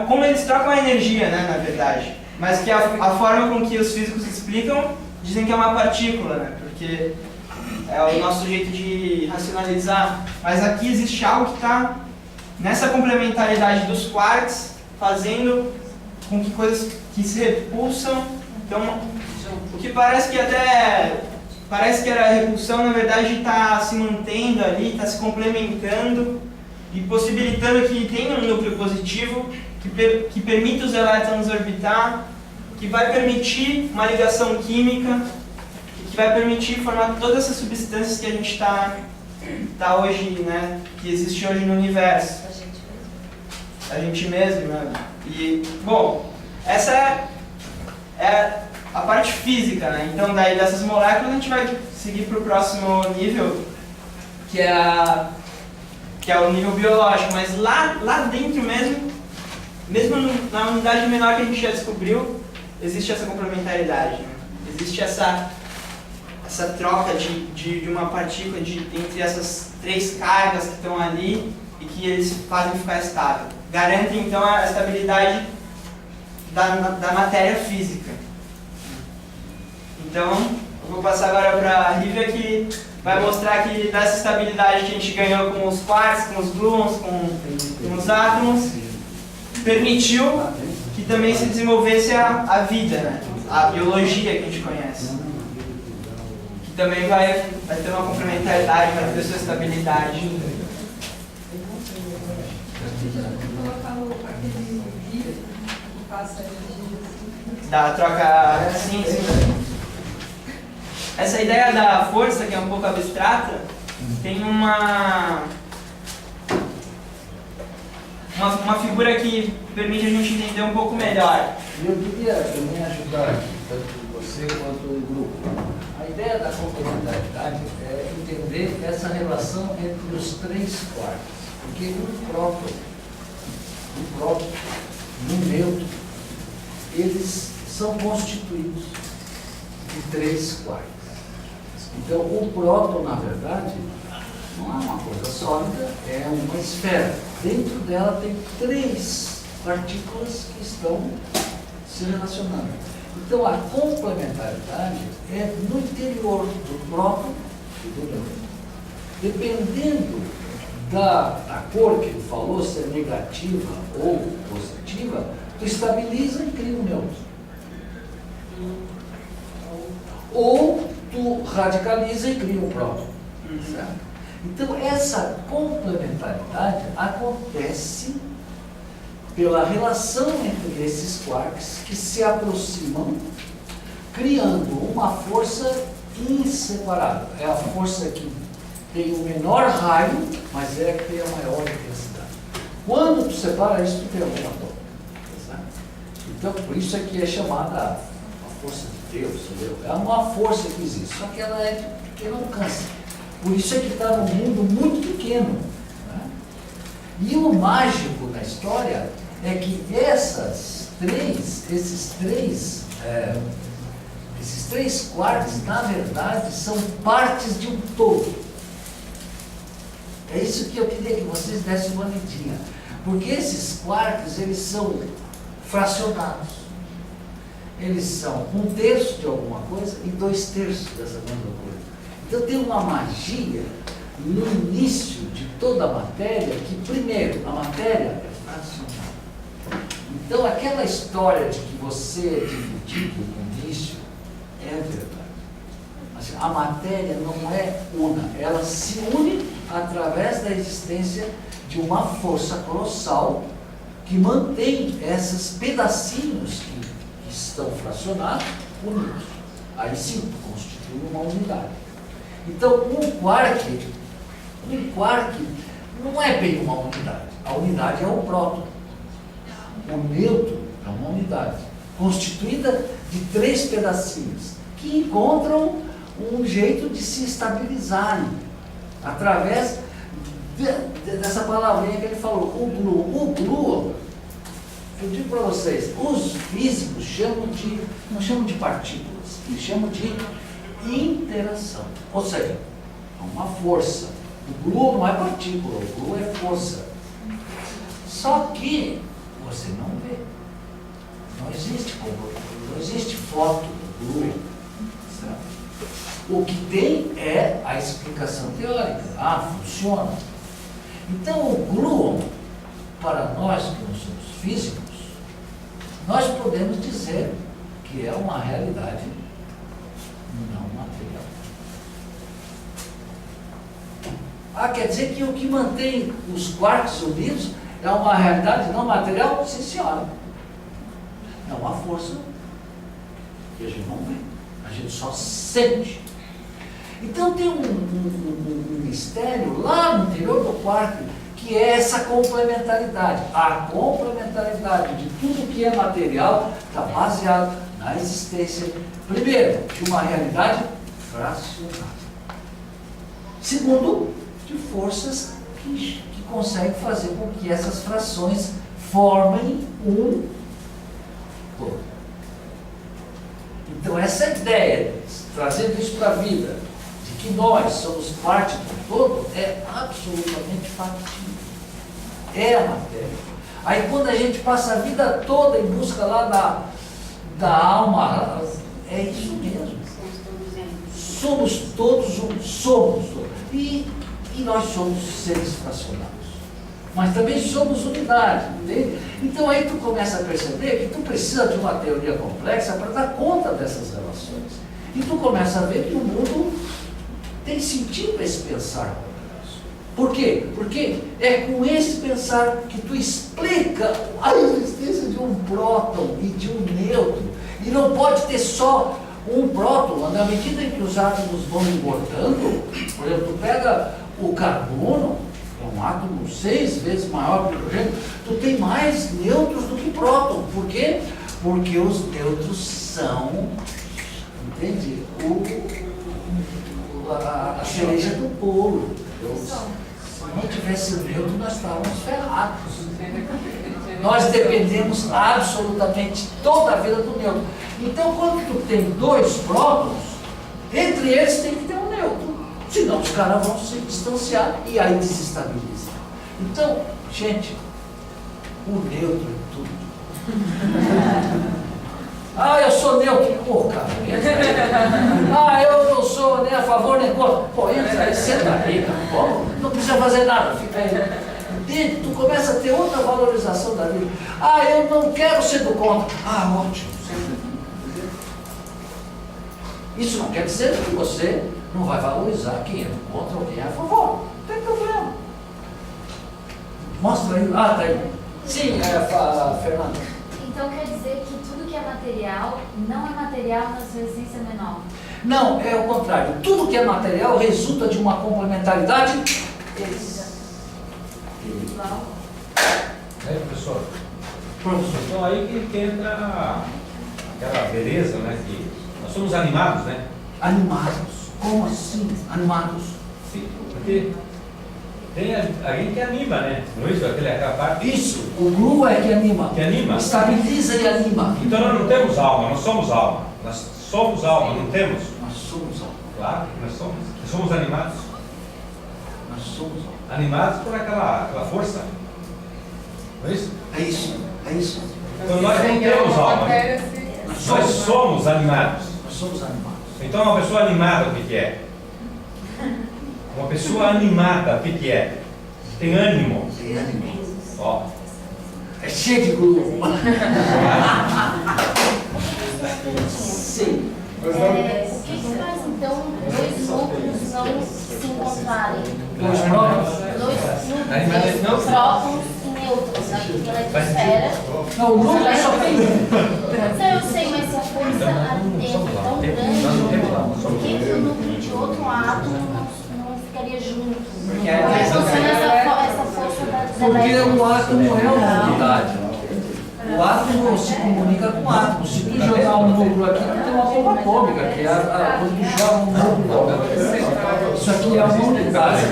como eles trocam a energia, né, na verdade. Mas que a forma com que os físicos explicam, dizem que é uma partícula, né, porque é o nosso jeito de racionalizar. Mas aqui existe algo que está nessa complementaridade dos quarks, fazendo com que coisas que se repulsam. Então, o que parece que era repulsão, na verdade está se mantendo ali, está se complementando e possibilitando que tenha um núcleo positivo que permita os elétrons orbitar, que vai permitir uma ligação química, que vai permitir formar todas essas substâncias que a gente está hoje, né, que existe hoje no universo. A gente mesmo, né? E, bom, essa é a parte física, né? Então, daí dessas moléculas a gente vai seguir para o próximo nível, que é o nível biológico. Mas lá dentro mesmo na unidade menor que a gente já descobriu, existe essa complementaridade, né? Existe essa troca de uma partícula entre essas três cargas que estão ali e que eles fazem ficar estável. Garantem, então, a estabilidade da matéria física. Então, eu vou passar agora para a Rívia, que vai mostrar que dessa estabilidade que a gente ganhou com os quarks, com os gluons, com os átomos, permitiu que também se desenvolvesse a vida, né? A biologia que a gente conhece. Que também vai ter uma complementaridade, vai ter sua estabilidade. Da troca. Sim. Essa ideia da força, que é um pouco abstrata, tem uma figura que permite a gente entender um pouco melhor. Eu queria também ajudar aqui, tanto você quanto o grupo. A ideia da complementaridade é entender essa relação entre os três quarks. Porque o próton e o nêutron, eles são constituídos de três quarks. Então, o próton, na verdade, não é uma coisa sólida, é uma esfera. Dentro dela tem três partículas que estão se relacionando. Então, a complementaridade é no interior do próton e do nêutron. Dependendo da cor que ele falou, se é negativa ou positiva, tu estabiliza e cria um nêutron. Ou tu radicaliza e cria um próton. Certo? Então, essa complementaridade acontece pela relação entre esses quarks que se aproximam, criando uma força inseparável. É a força que tem o menor raio, mas é a que tem a maior intensidade. Quando tu separa isso, tu tem um atômico. Certo? Então, por isso é que é chamada a força de Deus, entendeu? É uma força que existe, só que ela é de pequeno alcance. Por isso é que está num mundo muito pequeno. Né? E o mágico da história é que esses três quarks, na verdade, são partes de um todo. É isso que eu queria que vocês dessem uma medinha. Porque esses quarks, eles são fracionados. Eles são 1/3 de alguma coisa e 2/3 dessa mesma coisa. Então tem uma magia no início de toda a matéria, que primeiro, a matéria é fracionada. Então aquela história de que você é dividido no início é verdade. Assim, a matéria não é una, ela se une através da existência de uma força colossal que mantém esses pedacinhos que estão fracionados unidos. Aí sim constitui uma unidade. Então, um quark não é bem uma unidade. A unidade é o próton. O nêutron é uma unidade constituída de 3 pedacinhos que encontram um jeito de se estabilizarem através dessa palavrinha que ele falou, o gluon. Eu digo para vocês, os físicos não chamam de partículas, eles chamam de interação. Ou seja, é uma força. O gluon não é partícula, o gluon é força. Só que você não vê. Não existe foto do Lua. O que tem é a explicação teórica. Ah, funciona. Então o gluon, para nós que não somos físicos, nós podemos dizer que é uma realidade não material. Ah, quer dizer que o que mantém os quarks unidos é uma realidade não material? Sim, senhora. É uma força que a gente não vê, a gente só sente. Então tem um mistério lá no interior do quark, que é essa complementaridade. A complementaridade de tudo que é material está baseada na existência, primeiro, de uma realidade fracionada. Segundo, de forças que conseguem fazer com que essas frações formem um todo. Então essa ideia, trazendo isso para a vida, de que nós somos parte do todo, é absolutamente factível. É a matéria. Aí quando a gente passa a vida toda em busca lá da alma, é isso mesmo. Somos todos um, somos todos. E nós somos seres fracionados. Mas também somos unidade, entende? Então aí tu começa a perceber que tu precisa de uma teoria complexa para dar conta dessas relações. E tu começa a ver que o mundo tem sentido esse pensar complexo. Por quê? Porque é com esse pensar que tu explica a existência de um próton e de um nêutron. E não pode ter só um próton. Na medida em que os átomos vão engordando, por exemplo, tu pega o carbono, é um átomo 6 vezes maior que o hidrogênio, tu tem mais nêutrons do que próton. Por quê? Porque os nêutrons são, entende? A cereja do bolo. Se não tivesse nêutron, nós estávamos ferrados. Nós dependemos absolutamente toda a vida do nêutron. Então, quando tu tem dois prótons, entre eles tem que ter um nêutron. Senão os caras vão se distanciar e aí desestabiliza. Então, gente, o neutro é tudo. Ah, eu sou neutro. Pô, cara, ah, eu não sou nem a favor nem contra. Pô, entra aí, senta aí, cara. Pô, não precisa fazer nada, fica aí. Entende? Tu começa a ter outra valorização da vida. Ah, eu não quero ser do contra. Ah, ótimo. Isso não quer dizer que você não vai valorizar quem é do contra ou quem é a favor. Não tem problema. Mostra aí. Ah, tá aí. Sim, Fernanda. Então quer dizer que tudo que é material não é material na sua essência menor? Não, é o contrário. Tudo que é material resulta de uma complementaridade. Igual. Aí, professor. Professor. Então aí que entra aquela beleza, né? Que nós somos animados, né? Animados. Como assim? Animados. Sim, porque tem alguém que anima, né? Não é isso? Aquela parte Isso, o glu é que anima. que anima. Estabiliza e anima. Então nós não temos alma, nós somos alma. Nós somos alma, não temos? Nós somos alma. Claro que nós somos. Nós somos animados. Nós somos alma. Animados por aquela força. Não é isso? É isso. É isso. Então nós não temos alma. Nós somos animados. Nós somos animados. Então uma pessoa animada, o que é? Uma pessoa animada, o que é? Tem ânimo. Tem ânimo. Ó. É cheio de glu. Sim. O que faz então dois núcleos não se encontrarem? Dois prótons? Dois núcleos, prótons e nêutrons na eletrosfera. Não, o núcleo só tem um. Então eu sei, mas se a força é tão grande, por que o núcleo de outro átomo não ficaria junto? Porque Como é que funciona essa força da Porque o átomo é uma unidade. O átomo se comunica com o átomo. Se tu jogar um núcleo aqui, tu tem uma bomba atômica, que é quando tu joga um núcleo. Isso aqui é uma unidade.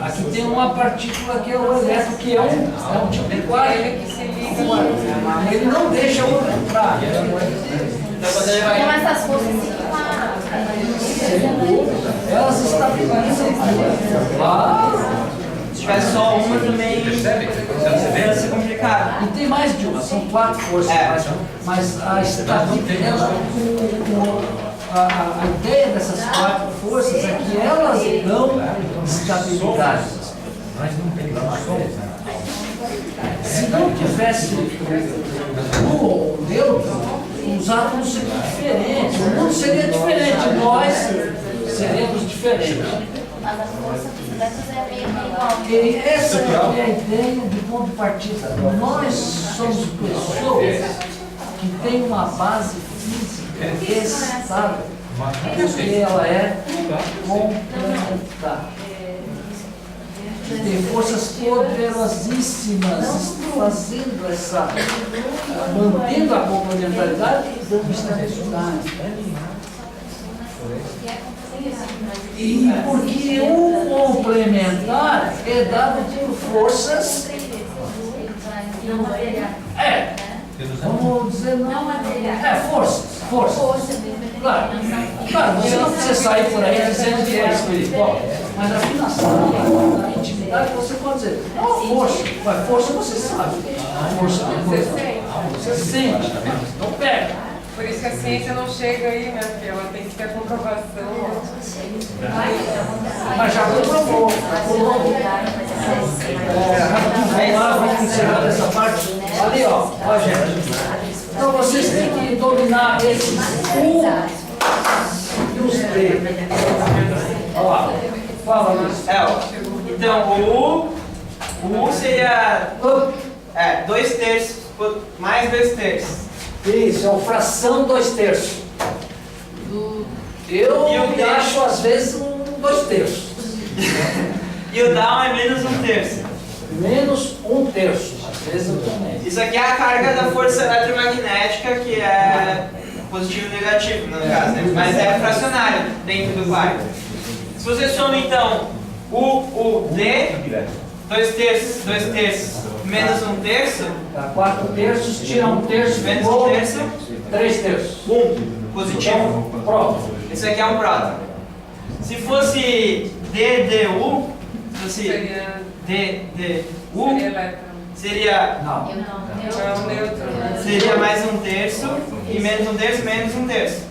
Aqui tem uma partícula que é o elétron, que é um tipo de quark. Ele não deixa o outro entrar. Então essas forças se equiparam. Elas estabilizam. Claro. Se tivesse só uma também, Percebe? ela se E tem mais de uma, são 4 forças, mas a estabilidade, a ideia dessas 4 forças é que elas dão estabilidade. Mas não tem som. Se não tivesse o neutro, os átomos seriam diferentes, o mundo seria diferente, nós seremos diferentes. Mas a força dos elétrons é meio igual. E essa é a ideia de ponto de partida. Nós somos pessoas que têm uma base física estável, porque ela é complementar. Tem forças poderosíssimas fazendo essa, mantendo a complementaridade e dando estabilidade. E porque o complementar é dado por forças. Vamos dizer, não forças. Claro, você não precisa sair por aí dizendo que é espiritual, mas a afinação, na intimidade, você pode dizer, não, força, mas força você sabe. Força, você sente, então pega. Por isso que a ciência não chega aí, né? Porque ela tem que ter a comprovação. Mas já comprovou. Vamos lá, vamos encerrar essa parte. Ali, ó, gente. Então vocês têm que dominar esses U e os D. Olha lá, fala, Luiz. Então, o U seria 2/3 mais 2/3. Isso, é uma fração 2/3. Eu acho às vezes 2/3. E o down é menos 1/3. Menos 1/3. Às vezes eu também. Isso aqui é a carga da força eletromagnética, que é positivo e negativo, no caso, né? Mas é fracionário dentro do quarto. Se você soma então o D, 2/3, 2/3 menos 1/3, Dá 4/3, tira 1/3, menos ficou 1/3, 3/3. positivo. Pronto. Isso aqui é um próton. Se fosse DDU, se fosse Seria DDU, elétron. seria Não. Não é um nêutron. seria mais 1/3 e menos 1/3 menos 1/3.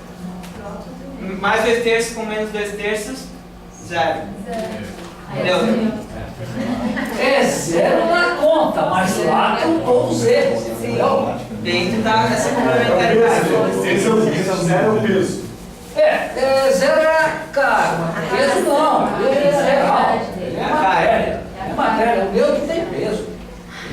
Mais 2/3 com menos 2/3, 0. Entendeu? É 0 na conta, mas lá tem todos os erros, entendeu? Dentro dessa complementaridade. Esse é zero peso. 0 é a carga, peso não, peso é real, é matéria, é matéria, o meu que tem peso,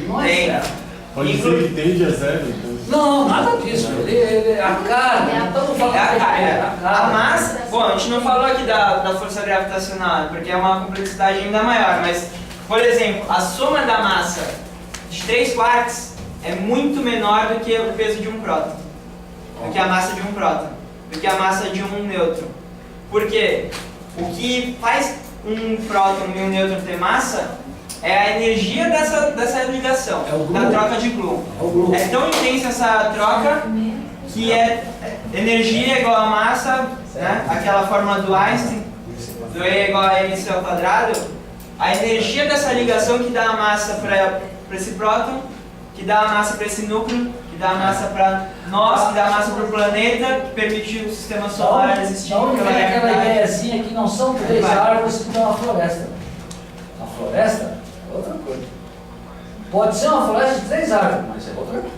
não é Tem. zero. Pode dizer que tende a zero, então. Não, nada disso, a carga, não estamos falando É a de carga. peso, A massa, bom, a gente não falou aqui da força gravitacional, porque é uma complexidade ainda maior, mas, por exemplo, a soma da massa de 3 quarks é muito menor do que o peso de um próton, do que a massa de um próton, do que a massa de um nêutron. Por quê? O que faz um próton e um nêutron ter massa é a energia dessa ligação, É o da Bloom. troca de Bloom. É o Bloom. É tão intensa essa troca que é energia igual a massa, né? Aquela fórmula do Einstein, do E igual a mc ao quadrado. A energia dessa ligação que dá a massa para esse próton, que dá a massa para esse núcleo, que dá a massa para nós, que dá a massa para o planeta, que permite o sistema solar existir. Então pela vem aquela gravidade. ideiazinha que não são 3 árvores que dão uma floresta. A floresta é outra coisa. Pode ser uma floresta de 3 árvores, mas é outra coisa.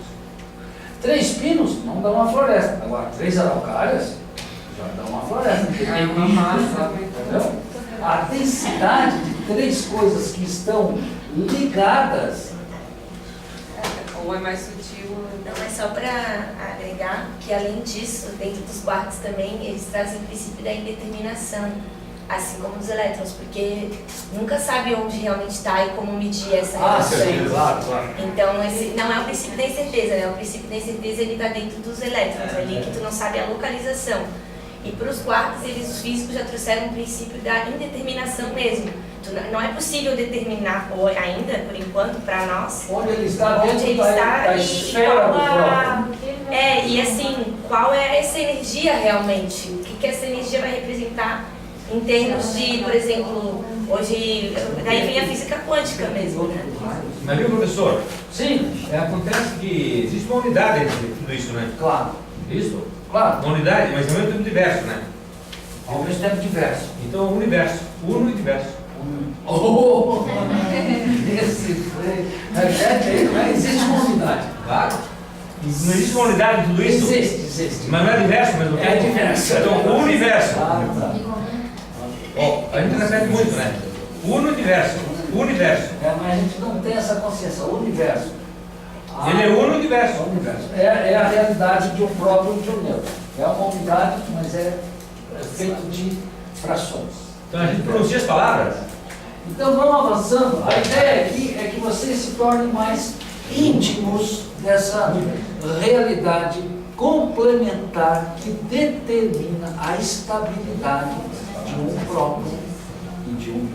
3 pinos não dão uma floresta. Agora, 3 araucárias já dão uma floresta. Porque tem uma massa. entendeu? A densidade de 3 coisas que estão ligadas. Ou é mais sutil. Não, é só para agregar que, além disso, dentro dos quarks também, eles trazem o princípio da indeterminação, assim como dos elétrons, porque nunca sabe onde realmente está e como medir essa relação. Sim, claro. Então, esse não é o princípio da incerteza, né? O princípio da incerteza ele está dentro dos elétrons, ali que tu não sabe a localização. E para os quarks, os físicos já trouxeram o princípio da indeterminação mesmo. Não é possível determinar ainda, por enquanto, para nós, Onde ele está dentro onde ele da está esfera do próprio. e assim, qual é essa energia realmente? O que essa energia vai representar em termos de, por exemplo, hoje, daí vem a física quântica mesmo, né? Mas viu, professor? Sim. Acontece que existe uma unidade entre tudo isso, né? Claro, Isso? claro. Uma unidade, mas ao mesmo tempo diverso, né? Ao mesmo tempo diverso. Então, universo. Uno e diverso. Oh! Esse foi. Não existe uma unidade. Claro. Não existe uma unidade de tudo isso? Existe. Mas não é diverso, mas o É diverso. Então, o universo. Ah, tá. Ó, a gente repete muito, né? Uno e diverso. Universo. Mas a gente não tem essa consciência. O universo. Ele é uno e diverso. O universo. É a realidade de um próprio e de um neutro. É uma unidade, mas é feito de frações. Então a gente pronuncia as palavras. Então vamos avançando. A ideia aqui é que vocês se tornem mais íntimos dessa realidade complementar que determina a estabilidade de um próprio e de um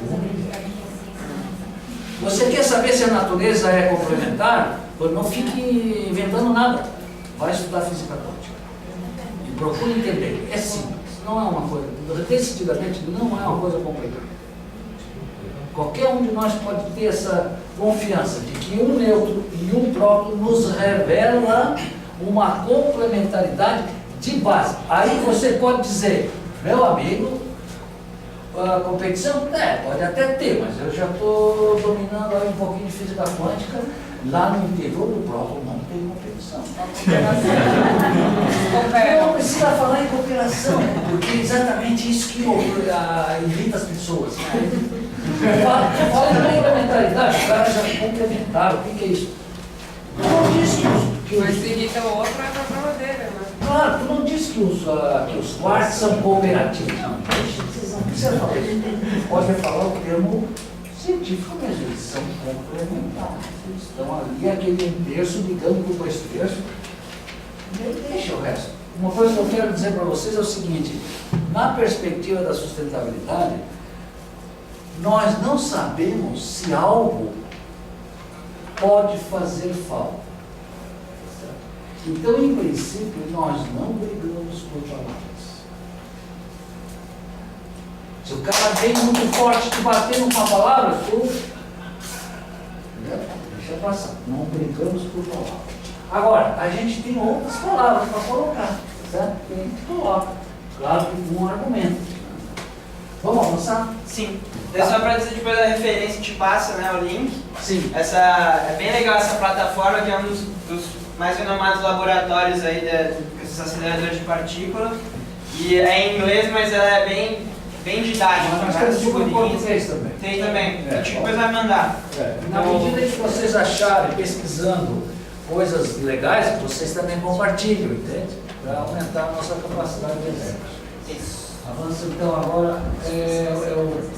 universo. Você quer saber se a natureza é complementar? Pois não fique inventando nada. Vai estudar física quântica. E procure entender. É simples. Não é uma coisa, decididamente não é uma coisa complicada. Qualquer um de nós pode ter essa confiança de que um neutro e um próton nos revela uma complementaridade de base. Aí você pode dizer, meu amigo, a competição pode até ter, mas eu já estou dominando aí um pouquinho de física quântica. Lá no interior do próton não tem competição. Não precisa falar em cooperação, porque é exatamente isso que irrita as pessoas. Fala em complementaridade, o cara já complementaram, o que é isso? Tu não disse que Mas se irrita o outro, é problema dele, né? Claro, tu não disse que os quartos são cooperativos. Não, vocês não precisam falar isso. Pode falar o termo científico mesmo, eles são complementares. Eles estão ali, aquele 1/3 ligando com o 2/3. Deixa o resto. Uma coisa que eu quero dizer para vocês é o seguinte: na perspectiva da sustentabilidade, nós não sabemos se algo pode fazer falta. Então, em princípio, nós não brigamos por palavras. Se o cara vem muito forte te batendo com a palavra, deixa passar. Não brigamos por palavras. Agora, a gente tem outras palavras para colocar, certo? Que a gente coloca. Claro que com um argumento. Vamos avançar? Sim. É só para dizer depois da referência, te passa, né, o link. Sim. É bem legal essa plataforma, que é um dos mais renomados laboratórios aí desses aceleradores de partículas. E é em inglês, mas ela é bem didática. Mas várias temos um em figurinhas. português também. Tem também. É. A gente depois vai mandar. Na medida que vocês acharem, pesquisando coisas legais, vocês também compartilham, entende? Para aumentar a nossa capacidade de exemplo. Isso. Avança então agora.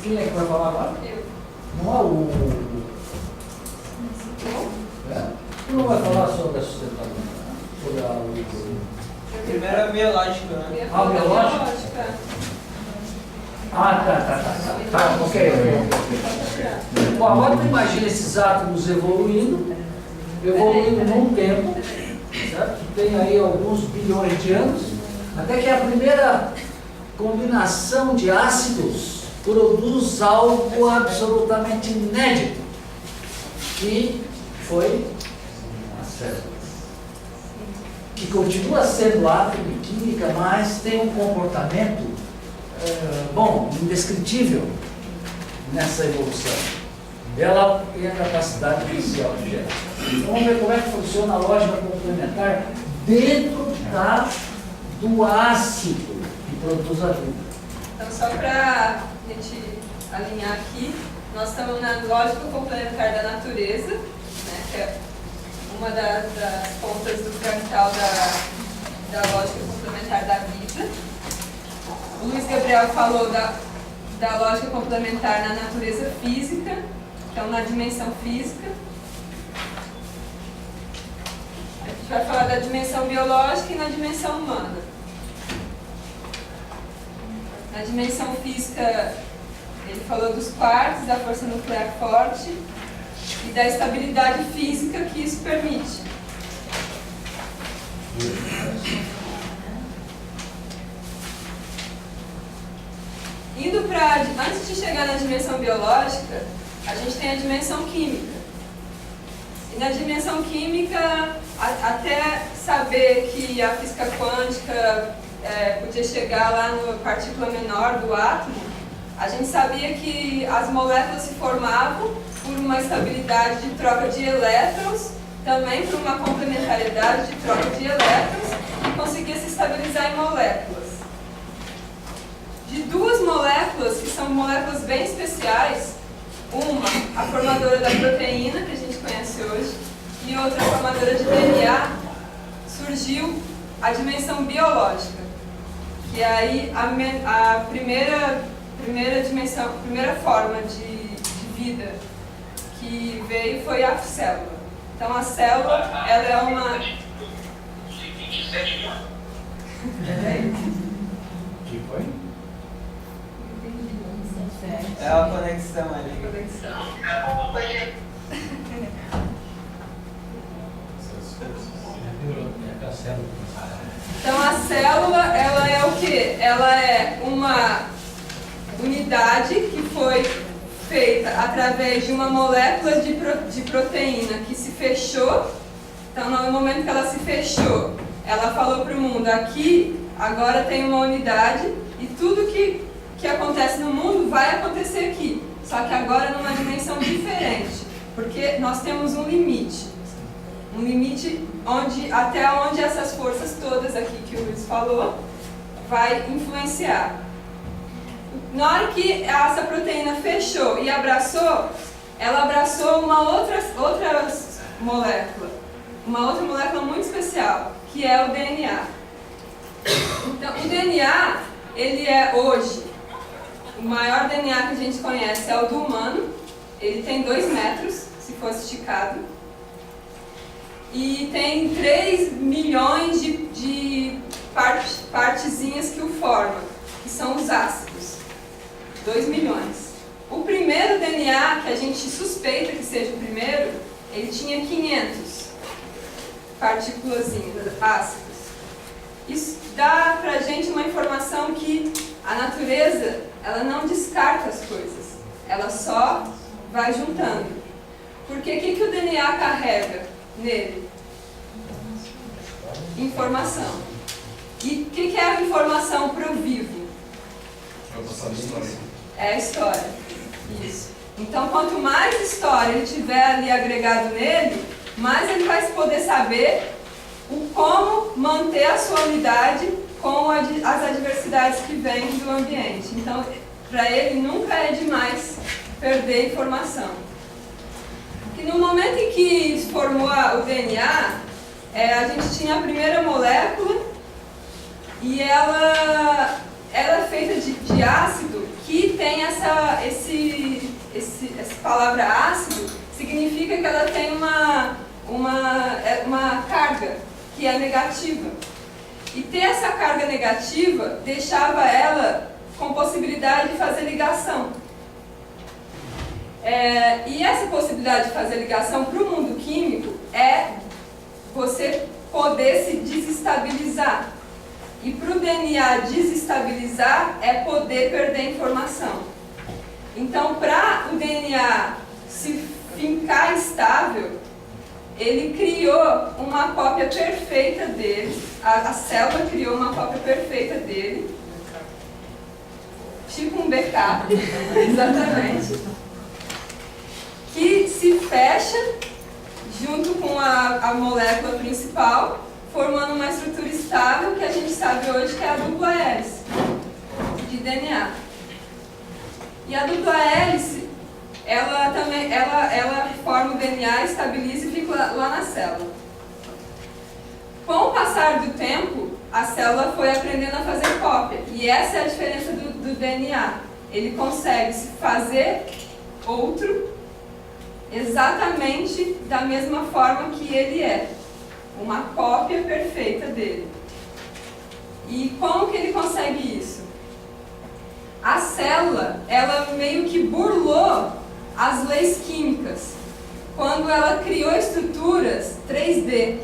Quem é que vai falar agora? Não é o. Tu não vai falar sobre a sustentabilidade, sobre a. Primeiro é biológico, né? Ah, biológico? Tá, ok. Bom, agora tu imagina esses átomos evoluindo num tempo, certo? Tem aí alguns bilhões de anos, até que a primeira combinação de ácidos produz algo absolutamente inédito, que foi a célula, que continua sendo átomo e química, mas tem um comportamento indescritível nessa evolução. Ela tem a capacidade inicial de gerar. Então, vamos ver como é que funciona a lógica complementar dentro do ácido que produz a vida. Então, só para a gente alinhar aqui, nós estamos na lógica complementar da natureza, né, que é uma das pontas do fractal da lógica complementar da vida. O Luiz Gabriel falou da lógica complementar na natureza física, então na dimensão física. A gente vai falar da dimensão biológica e na dimensão humana. Na dimensão física, ele falou dos quartos, da força nuclear forte e da estabilidade física que isso permite. Antes de chegar na dimensão biológica, a gente tem a dimensão química. E na dimensão química, até saber que a física quântica podia chegar lá na partícula menor do átomo, a gente sabia que as moléculas se formavam por uma estabilidade de troca de elétrons, também por uma complementariedade de troca de elétrons, e conseguia se estabilizar em moléculas. De duas moléculas, que são moléculas bem especiais, uma, a formadora da proteína, que a gente conhece hoje, e outra, a formadora de DNA, surgiu a dimensão biológica, que aí a primeira dimensão, a primeira forma de vida que veio foi a célula. Então a célula, ela é uma... Que foi? É a conexão ali. Então a célula, ela é o quê? Ela é uma unidade que foi feita através de uma molécula de proteína que se fechou. Então no momento que ela se fechou, ela falou para o mundo, aqui agora tem uma unidade e tudo que acontece no mundo vai acontecer aqui, só que agora numa dimensão diferente, porque nós temos um limite até onde essas forças todas aqui que o Luiz falou vai influenciar. Na hora que essa proteína fechou e abraçou, ela abraçou uma outra molécula muito especial, que é o DNA. Então o DNA, ele é hoje o maior DNA que a gente conhece é o do humano. Ele tem 2 metros, se fosse esticado. E tem 3 milhões de partezinhas que o formam, que são os ácidos. 2 milhões. O primeiro DNA, que a gente suspeita que seja o primeiro, ele tinha 500 partículazinhas, ácidos. Isso dá pra gente uma informação que a natureza, ela não descarta as coisas, ela só vai juntando. Porque o que o DNA carrega nele? Informação. E o que é a informação para o vivo? É a história. Isso. Então, quanto mais história ele tiver ali agregado nele, mais ele vai poder saber como manter a sua unidade com as adversidades que vêm do ambiente. Então, para ele nunca é demais perder informação. Que no momento em que se formou o DNA, a gente tinha a primeira molécula e ela é feita de ácido, que tem essa palavra ácido, significa que ela tem uma carga que é negativa. E ter essa carga negativa deixava ela com possibilidade de fazer ligação. E essa possibilidade de fazer ligação para o mundo químico é você poder se desestabilizar. E para o DNA desestabilizar é poder perder informação. Então, para o DNA se fincar estável, ele criou uma cópia perfeita dele, a célula criou uma cópia perfeita dele, tipo um backup, exatamente, que se fecha junto com a molécula principal, formando uma estrutura estável que a gente sabe hoje que é a dupla hélice de DNA. E a dupla hélice, ela forma o DNA, estabiliza e fica lá na célula. Com o passar do tempo, a célula foi aprendendo a fazer cópia. E essa é a diferença do DNA. Ele consegue se fazer outro exatamente da mesma forma que ele é. Uma cópia perfeita dele. E como que ele consegue isso? A célula, ela meio que burlou as leis químicas quando ela criou estruturas 3D.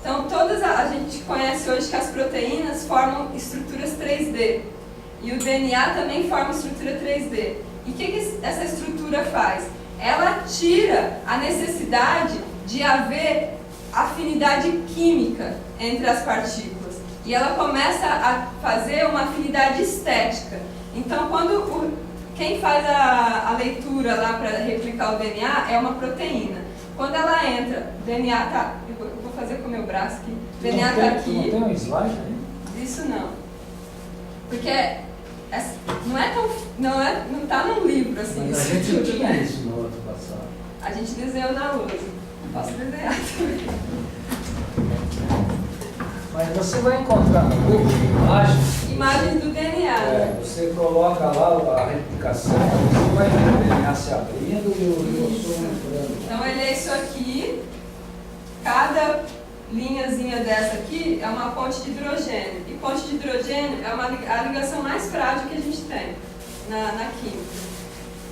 Então, a gente conhece hoje que as proteínas formam estruturas 3D. E o DNA também forma estrutura 3D. E o que essa estrutura faz? Ela tira a necessidade de haver afinidade química entre as partículas. E ela começa a fazer uma afinidade estética. Então, quem faz a leitura lá para replicar o DNA é uma proteína. Quando ela entra, o DNA está... Eu vou fazer com o meu braço aqui. O DNA está aqui. Não tem um slide aí? Isso não. Porque não está num livro assim. Mas a gente não tinha isso no outro passado. A gente desenhou na lousa. Posso desenhar também. Mas você vai encontrar no Google Imagens do DNA. Você coloca lá a replicação, você vai ver o DNA se abrindo e o osso entrando. Então ele é isso aqui. Cada linhazinha dessa aqui é uma ponte de hidrogênio. E ponte de hidrogênio é a ligação mais frágil que a gente tem na química.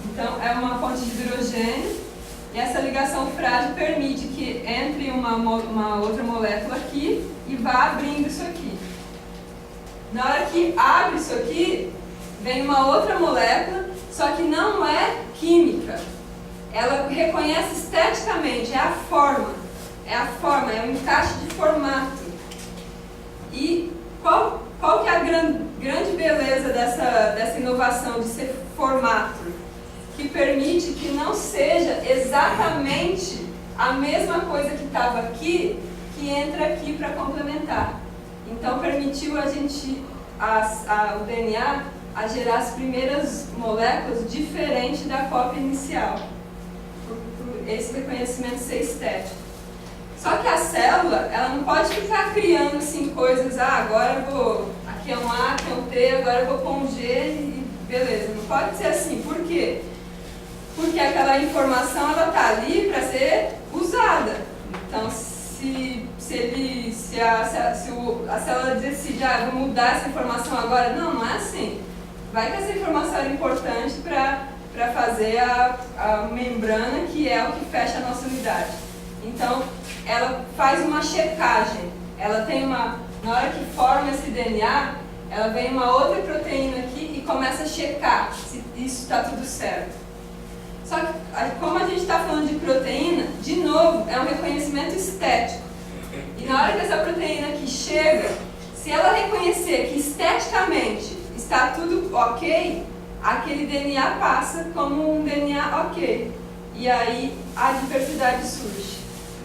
Então é uma ponte de hidrogênio. E essa ligação frágil permite que entre uma outra molécula aqui e vá abrindo isso aqui. Na hora que abre isso aqui, vem uma outra molécula, só que não é química. Ela reconhece esteticamente, é a forma, é o encaixe de formato. E qual que é a grande beleza dessa inovação de ser formato? Que permite que não seja exatamente a mesma coisa que estava aqui, que entra aqui para complementar. Então permitiu a gente, o DNA, a gerar as primeiras moléculas diferente da cópia inicial, por esse reconhecimento ser estético. Só que a célula, ela não pode ficar criando assim coisas, agora eu vou, aqui é um A, aqui é um T, agora eu vou pôr um G e beleza. Não pode ser assim. Por quê? Porque aquela informação ela está ali para ser usada. Então, se a célula decide, vou mudar essa informação agora, não é assim. Vai que essa informação era importante para fazer a membrana, que é o que fecha a nossa unidade. Então, ela faz uma checagem. Ela tem na hora que forma esse DNA, ela vem uma outra proteína aqui e começa a checar se isso está tudo certo. Só que, como a gente está falando de proteína, de novo, é um reconhecimento estético. E na hora que essa proteína aqui chega, se ela reconhecer que esteticamente está tudo ok, aquele DNA passa como um DNA ok. E aí a diversidade surge.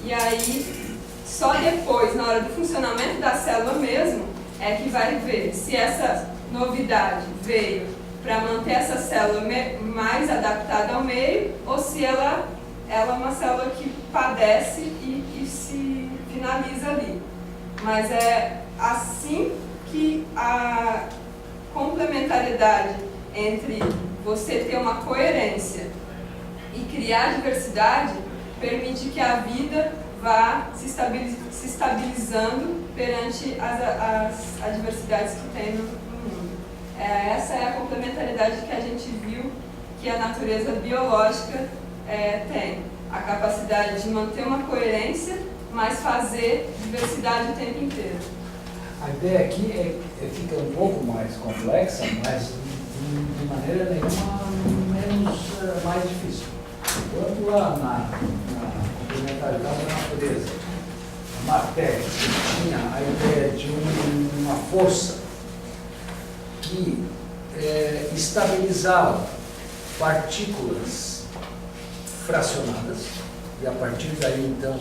E aí, só depois, na hora do funcionamento da célula mesmo, é que vai ver se essa novidade veio para manter essa célula mais adaptada ao meio, ou se ela é uma célula que padece e se finaliza ali. Mas é assim que a complementariedade entre você ter uma coerência e criar diversidade permite que a vida vá se estabilizando perante as adversidades que tem no mundo. Essa é a complementariedade que a gente viu que a natureza biológica tem. A capacidade de manter uma coerência, mas fazer diversidade o tempo inteiro. A ideia aqui fica um pouco mais complexa, mas de maneira nenhuma mais difícil. Enquanto lá na complementaridade da natureza, a matéria tinha a ideia de uma força que estabilizava partículas fracionadas, e a partir daí então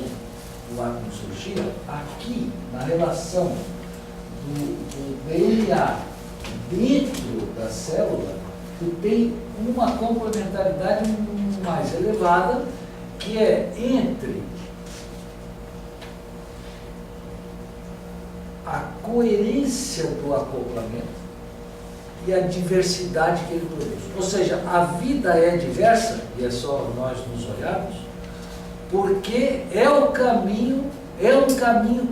o átomo surgia. Aqui, na relação do DNA dentro da célula, tu tem uma complementaridade mais elevada, que é entre a coerência do acoplamento e a diversidade que ele produz. Ou seja, a vida é diversa, e é só nós nos olharmos, porque é um caminho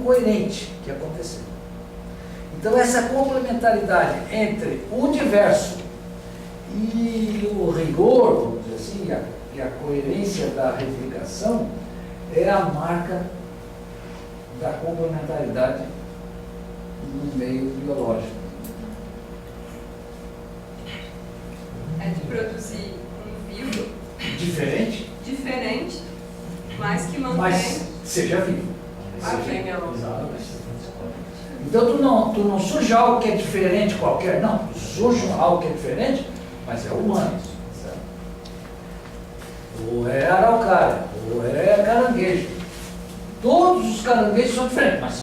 coerente que aconteceu. Então essa complementaridade entre o diverso e o rigor, vamos dizer assim, e a coerência da replicação é a marca da complementaridade no meio biológico. É de produzir um vivo Diferente, mas que mantém seja vivo. Ah, genial. Exatamente. Então tu não surge algo que é diferente qualquer, não. Tu surge algo que é diferente, mas é humano. Certo? Ou é araucária, ou é caranguejo. Todos os caranguejos são diferentes, mas